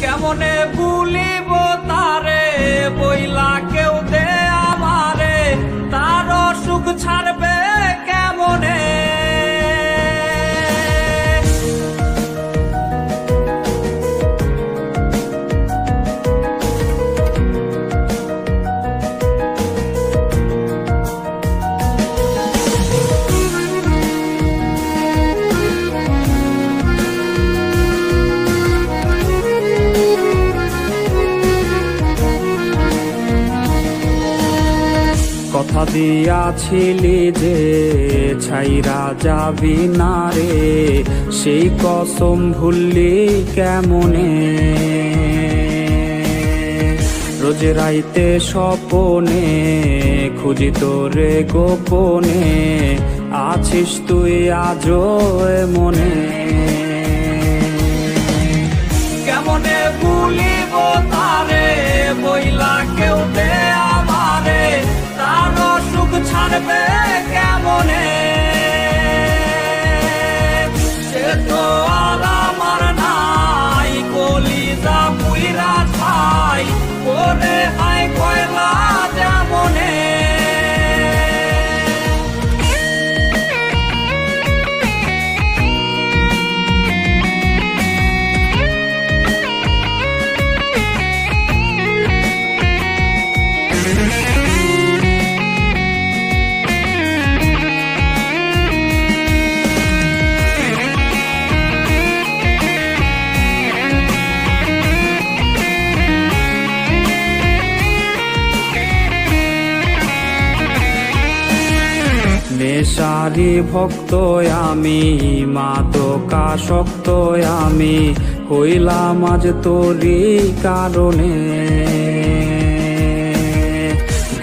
কেমনে ভুলিব তারে বইলা কেউ দে আমারে, তার সুখ ছাড়বে কেমনে। কথা দিয়াছিলি যে ছাইরা যাবি না রে, সেই কসম ভুললি কেমনে। রোজ রাইতে স্বপনে খুঁজি তোরে গোপনে, আছিস তুই আজও মনে। কেমনে ভুলিব তারে বইলা কেউ দে আমারে, তার সুখ ছাড়বে কেমনে। সে তো আর আমার নাই, কলিজা পুইরা ছাই করে হাই কয়লা যেমনে। নেশারি ভক্ত আমি, মাদকাসক্ত আমি, হইলাম আজ তোরই কারণে।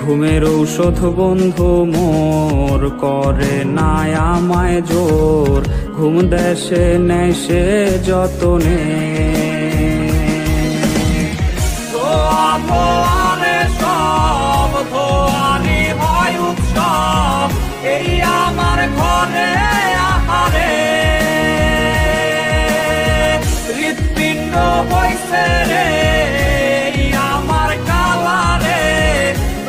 ঘুমের ঔষধ বন্ধু মোর করে নাই আমায় জোর, ঘুম দেশে নেশে যতনে। সব ধোয়ারি হয় উৎসব এই আমার ঘরে আহারে, হৃৎপিণ্ড বইছে রে আমার কালারে,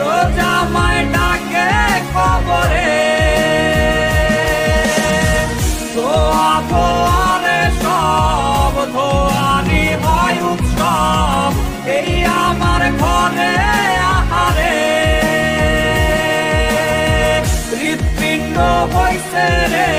রোজ আমায় ডাকে কবরে। ধোয়া ধোয়ারে সব ধোয়ারি হয় উৎসব এই আমার ঘরে আহারে, হৃৎপিণ্ড বইছে রে